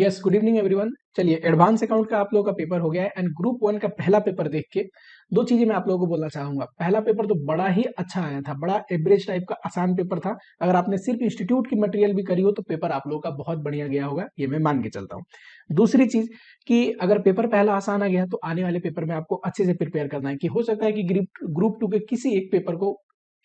Yes, good evening everyone. चलिए, advance account का आप लोगों का पेपर हो गया है एंड ग्रुप वन का पहला पेपर देख के दो चीजें मैं आप लोगों को बोलना चाहूंगा। पहला पेपर तो बड़ा ही अच्छा आया था, बड़ा एवरेज टाइप का आसान पेपर था। अगर आपने सिर्फ इंस्टीट्यूट की मटेरियल भी करी हो तो पेपर आप लोगों का बहुत बढ़िया गया होगा, ये मैं मान के चलता हूँ। दूसरी चीज कि अगर पेपर पहला आसान आ गया तो आने वाले पेपर में आपको अच्छे से प्रिपेयर करना है कि हो सकता है कि ग्रुप टू के किसी एक पेपर को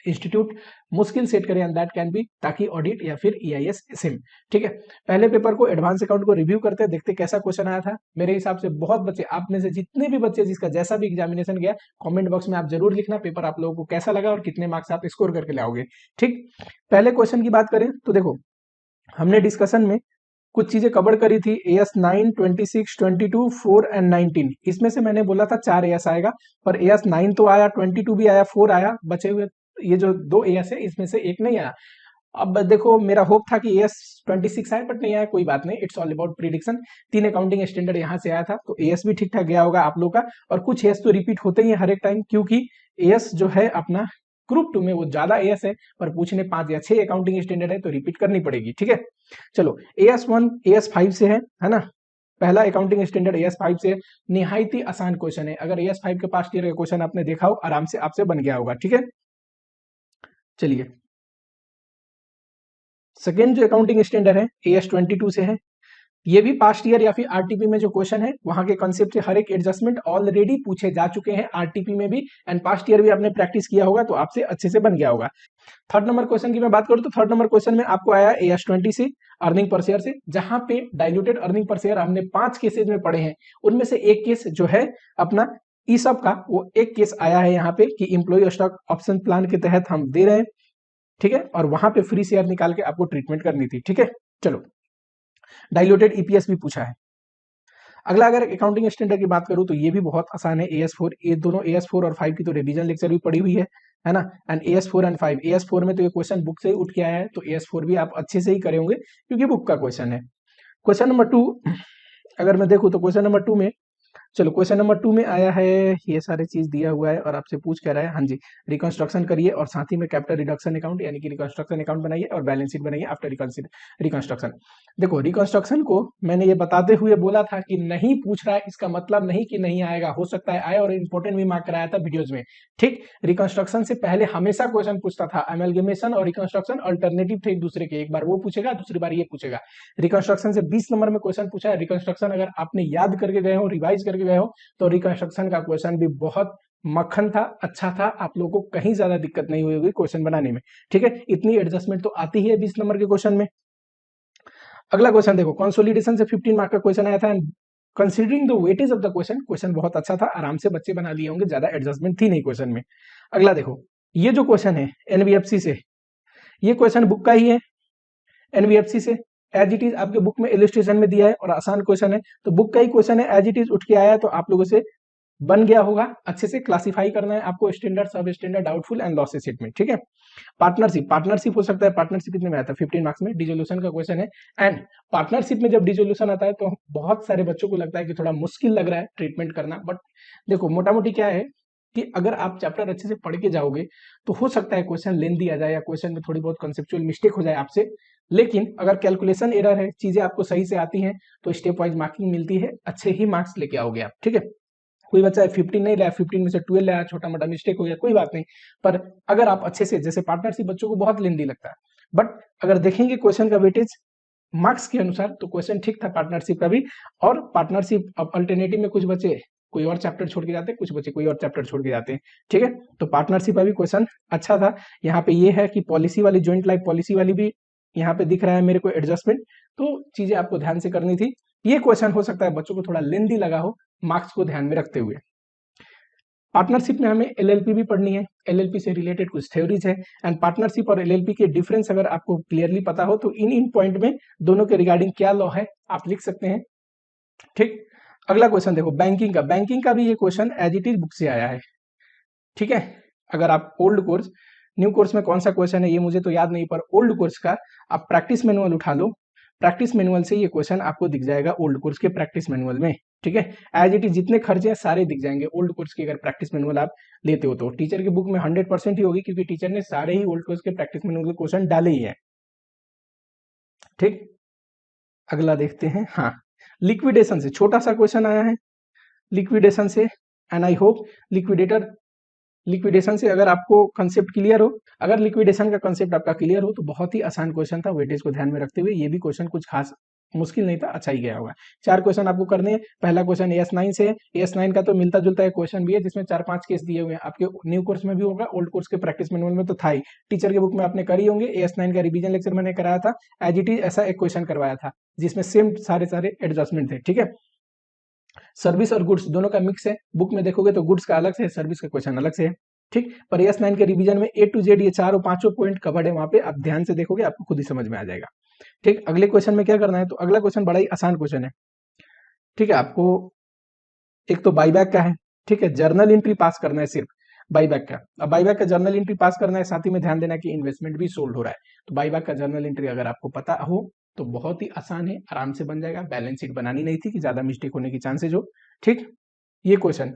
इंस्टीट्यूट मुश्किल सेट करें एंड दैट कैन बी ताकि ऑडिट या फिर ईआईएस सिम। ठीक है, पहले पेपर को एडवांस अकाउंट को रिव्यू करते हैं, देखते कैसा क्वेश्चन आया था। मेरे हिसाब से बहुत बच्चे, आप में से जितने भी बच्चे जिसका जैसा भी एग्जामिनेशन गया, कमेंट बॉक्स में आप जरूर लिखना पेपर आप लोगों को कैसा लगा और कितने मार्क्स आप स्कोर करके लाओगे। ठीक, पहले क्वेश्चन की बात करें तो देखो, हमने डिस्कशन में कुछ चीजें कवर करी थी। As 9, 26, 22, 4 and 19। इसमें से मैंने बोला था 4 एएस आएगा, पर एएस 9 तो आया, 22 भी आया, 4 आया, बचे हुए ये जो 2 एएस है इसमें से एक नहीं आया। अब देखो, मेरा होप था कि एएस 26 आए, बट नहीं आया, कोई बात नहीं, it's all about prediction. 3 accounting standard यहाँ से आया था तो एएस भी ठीक ठाक गया होगा आप लोग का। और कुछ एएस तो रिपीट होते ही है हर एक टाइम, क्योंकि एएस जो है अपना ग्रुप 2 में वो ज्यादा एएस है, पर पूछने 5 या 6 अकाउंटिंग स्टैंडर्ड है तो रिपीट करनी पड़ेगी। ठीक है, चलो, एएस 1 एएस 5 से है ना। पहला अकाउंटिंग स्टैंडर्ड एएस 5 से निहायत ही आसान क्वेश्चन है। अगर एएस 5 के पास्ट ईयर का क्वेश्चन आपने देखा हो, आराम से आपसे बन गया होगा। ठीक है, चलिए, सेकेंड जो अकाउंटिंग स्टैंडर्ड है एएस 22 से है। ये भी पास्ट ईयर या फिर आरटीपी में जो क्वेश्चन है वहां के कॉन्सेप्ट से हर एक एडजस्टमेंट ऑलरेडी पूछे जा चुके हैं आरटीपी में भी, एंड पास्ट ईयर भी आपने प्रैक्टिस किया होगा तो आपसे अच्छे से बन गया होगा। थर्ड नंबर क्वेश्चन की मैं बात करूं तो थर्ड नंबर क्वेश्चन में आपको आया एएस 20 से, अर्निंग पर शेयर से, जहां पे डाइल्यूटेड अर्निंग पर शेयर हमने 5 केसेज में पढ़े हैं। उनमें से एक केस जो है अपना ई सब का, वो एक केस आया है यहाँ पे कि इंप्लॉय स्टॉक ऑप्शन प्लान के तहत हम दे रहे हैं। ठीक है, और वहां पे फ्री शेयर निकाल के आपको ट्रीटमेंट करनी थी। ठीक है, चलो, डाइल्यूटेड ईपीएस भी पूछा है। अगला अगर अकाउंटिंग स्टैंडर्ड की बात करूं तो ये भी बहुत आसान है, AS4। ये दोनों AS4 और 5 की तो रिवीजन लेक्चर भी पड़ी हुई है ना। एंड AS4 एंड 5, AS4 में तो ये क्वेश्चन बुक से ही उठ के आया है तो AS4 भी आप अच्छे से ही करे होंगे क्योंकि बुक का क्वेश्चन है। क्वेश्चन नंबर 2 अगर मैं देखूं तो क्वेश्चन नंबर 2 में, चलो, क्वेश्चन नंबर 2 में आया है, ये सारे चीज दिया हुआ है और आपसे पूछ कर रहा है, हाँ जी, रिकंस्ट्रक्शन करिए और साथ ही में कैपिटल रिडक्शन अकाउंट यानी कि रिकंस्ट्रक्शन अकाउंट बनाइए और बैलेंस शीट बनाइए आफ्टर रिकंस्ट्रक्शन। देखो, रिकंस्ट्रक्शन को मैंने ये बताते हुए बोला था कि नहीं पूछ रहा है, इसका मतलब नहीं कि नहीं आएगा, हो सकता है आए, और इंपॉर्टेंट भी मार्क कराया था वीडियोज में। ठीक, रिकंस्ट्रक्शन से पहले हमेशा क्वेश्चन पूछता था, अमेलगेमेशन और रिकंस्ट्रक्शन अल्टरनेटिव थे एक दूसरे के, एक बार वो पूछेगा दूसरी बार ये पूछेगा। रिकंस्ट्रक्शन से 20 नंबर में क्वेश्चन पूछा है। रिकंस्ट्रक्शन अगर आपने याद करके गए हो, रिवाइज करके गए हो, तो रिकंस्ट्रक्शन का क्वेश्चन भी बहुत मक्खन था, अच्छा था, आप लोगों को कहीं ज्यादा दिक्कत नहीं हुई होगी क्वेश्चन बनाने में। ठीक है, इतनी एडजस्टमेंट तो आती ही है 20 नंबर के क्वेश्चन में। अगला क्वेश्चन देखो, कंसोलिडेशन से 15 मार्क का क्वेश्चन आया था and considering the weightage of the question, question बहुत अच्छा था, आराम से बच्चे बना लिए होंगे, ज्यादा एडजस्टमेंट थी नहीं क्वेश्चन में। अगला देखो, ये जो क्वेश्चन है एनबीएफसी से, ये क्वेश्चन बुक का ही है, एनबीएफसी से एज इट इज आपके बुक में इलिस्ट्रेशन में दिया है और आसान क्वेश्चन है, तो बुक का ही क्वेश्चन है, एज इट इज उठ के आया है, तो आप लोगों से बन गया होगा। अच्छे से क्लासिफाई करना है आपको स्टैंडर्ड, सब standard, doubtful and losses sheet में। ठीक है, पार्टनरशिप, पार्टनरशिप हो सकता है, पार्टनरशिप कितने में आता है, 15 मार्क्स में, डिसोल्यूशन का क्वेश्चन है। एंड पार्टनरशिप में जब डिसोल्यूशन आता है तो बहुत सारे बच्चों को लगता है कि थोड़ा मुश्किल लग रहा है ट्रीटमेंट करना, बट देखो, मोटा मोटी क्या है कि अगर आप चैप्टर अच्छे से पढ़ के जाओगे तो हो सकता है क्वेश्चन लेंदी आ जाए या क्वेश्चन में थोड़ी बहुत कंसेप्चुअल मिस्टेक हो जाए आपसे, लेकिन अगर कैलकुलेशन एरर है, चीजें आपको सही से आती हैं, तो स्टेप वाइज मार्किंग मिलती है, अच्छे ही मार्क्स लेके आओगे आप। ठीक है, कोई बच्चा 15 नहीं लाया, 15 में से 12 लाया, छोटा मोटा मिस्टेक हो गया, कोई बात नहीं, पर अगर आप अच्छे से, जैसे पार्टनरशिप बच्चों को बहुत लेंदी लगता है, बट अगर देखेंगे क्वेश्चन का वेटेज मार्क्स के अनुसार तो क्वेश्चन ठीक था पार्टनरशिप का भी। और पार्टनरशिप अब अल्टरनेटिव में कुछ बच्चे कोई और चैप्टर छोड़ के जाते हैं, कुछ बच्चे कोई और चैप्टर छोड़ के जाते हैं। ठीक है, तो पार्टनरशिप का भी क्वेश्चन अच्छा था। यहाँ पे ये है कि पॉलिसी वाली, ज्वाइंट लाइफ पॉलिसी वाली भी यहाँ पे दिख रहा है मेरे को एडजस्टमेंट, तो चीजें आपको ध्यान से करनी थी। ये क्वेश्चन हो सकता है बच्चों को थोड़ा लेंदी लगा हो, मार्क्स को ध्यान में रखते हुए। पार्टनरशिप में हमें एलएलपी भी पढ़नी है, एलएलपी से रिलेटेड कुछ थ्योरीज है, एंड पार्टनरशिप और एलएलपी के डिफरेंस अगर आपको क्लियरली पता हो तो इन पॉइंट में दोनों के रिगार्डिंग क्या लॉ है आप लिख सकते हैं। ठीक, अगला क्वेश्चन देखो, बैंकिंग का, बैंकिंग का भी ये question as it is book से आया है। ठीक है, अगर आप ओल्ड कोर्स, न्यू कोर्स में कौन सा क्वेश्चन है ये मुझे तो याद नहीं, पर ओल्ड कोर्स का आप प्रैक्टिस मैनुअल उठा लो, प्रैक्टिस मैनुअल से ये क्वेश्चन आपको दिख जाएगा ओल्ड कोर्स के प्रैक्टिस मैनुअल में। ठीक है, एज इट इज जितने खर्चे हैं सारे दिख जाएंगे ओल्ड कोर्स की, अगर प्रैक्टिस मैनुअल आप लेते हो तो। टीचर की बुक में 100% ही होगी क्योंकि टीचर ने सारे ही ओल्ड कोर्स के प्रैक्टिस मैनुअल के क्वेश्चन डाले ही हैं। ठीक, अगला देखते हैं, हाँ, लिक्विडेशन से छोटा सा क्वेश्चन आया है, लिक्विडेशन से, एंड आई होप लिक्विडेशन से अगर आपको कंसेप्ट क्लियर हो, अगर लिक्विडेशन का कंसेप्ट आपका क्लियर हो तो बहुत ही आसान क्वेश्चन था, वेटेज को ध्यान में रखते हुए ये भी क्वेश्चन कुछ खास मुश्किल नहीं था, अच्छा ही गया होगा। 4 क्वेश्चन आपको करने हैं। पहला क्वेश्चन AS9 से है, AS9 का तो मिलता जुलता एक क्वेश्चन भी है जिसमें 4-5 केस दिए हुए हैं, आपके न्यू कोर्स में भी होगा, ओल्ड कोर्स के प्रैक्टिस मैनुअल में तो था ही, टीचर के बुक में आपने करी होंगे। AS9 का रिवीजन लेक्चर मैंने कराया था, एज इट इज ऐसा एक क्वेश्चन करवाया था जिसमें सेम सारे एडजस्टमेंट थे, ठीक है। सर्विस और गुड्स दोनों का मिक्स है, बुक में देखोगे तो गुड्स का अलग से है, सर्विस का क्वेश्चन अलग से है, ठीक। पर AS9 के रिवीजन में A to Z ये चारों पांचों पॉइंट कवर्ड है, वहां पे आप ध्यान से देखोगे आपको खुद ही समझ में आ जाएगा, ठीक। अगले क्वेश्चन में क्या करना है, तो अगला क्वेश्चन बड़ा ही आसान क्वेश्चन है, ठीक है। आपको एक तो बाईबैक का है, ठीक है, जर्नल एंट्री पास करना है सिर्फ बाईबैक का। अब बाईबैक का जर्नल एंट्री पास करना है, साथ ही में ध्यान देना कि इन्वेस्टमेंट भी सोल्ड हो रहा है, तो बाईबैक का जर्नल एंट्री अगर आपको पता हो तो बहुत ही आसान है, आराम से बन जाएगा। बैलेंस शीट बनानी नहीं थी कि ज्यादा मिस्टेक होने की चांसेज हो, ठीक। ये क्वेश्चन,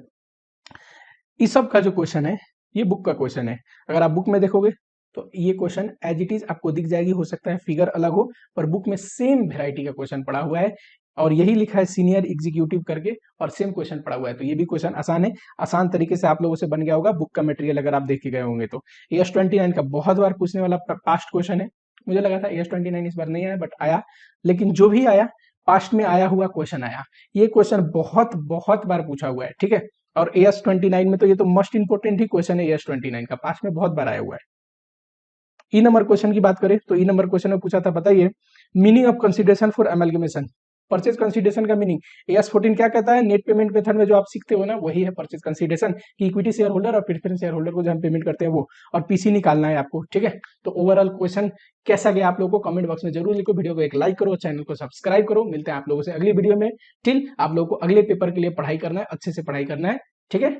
इस सब का जो क्वेश्चन है ये बुक का क्वेश्चन है, अगर आप बुक में देखोगे तो ये क्वेश्चन एज इट इज आपको दिख जाएगी, हो सकता है फिगर अलग हो पर बुक में सेम वेराइटी का क्वेश्चन पड़ा हुआ है और यही लिखा है सीनियर एग्जीक्यूटिव करके और सेम क्वेश्चन पड़ा हुआ है, तो ये भी क्वेश्चन आसान है, आसान तरीके से आप लोगों से बन गया होगा बुक का मटेरियल अगर आप देख के गए होंगे तो। AS29 का बहुत बार पूछने वाला पास्ट क्वेश्चन है, मुझे लगा था AS29 इस बार नहीं आया बट आया, लेकिन जो भी आया पास्ट में आया हुआ क्वेश्चन आया, ये क्वेश्चन बहुत बहुत बार पूछा हुआ है, ठीक है। और AS29 में तो ये तो मोस्ट इंपोर्टेंट ही क्वेश्चन है, AS29 का पास्ट में बहुत बार आया हुआ है। ई नंबर क्वेश्चन की बात करें तो ई नंबर क्वेश्चन में पूछा था, बताइए meaning of consideration for amalgamation, purchase consideration का मीनिंग। AS14 क्या कहता है, नेट पेमेंट मेथड में जो आप सीखते हो ना वही है परचेज कंसीडरेशन, कि इक्विटी शेयर होल्डर और प्रेफरेंस शेयर होल्डर को जो हम पेमेंट करते हैं वो, और पीसी निकालना है आपको, ठीक है। तो ओवरऑल क्वेश्चन कैसा गया आप लोगों को कमेंट बॉक्स में जरूर लिखो, वीडियो को एक लाइक करो, चैनल को सब्सक्राइब करो, मिलते हैं आप लोगों से अगली वीडियो में। टिल आप लोगों को अगले पेपर के लिए पढ़ाई करना है, अच्छे से पढ़ाई करना है, ठीक है।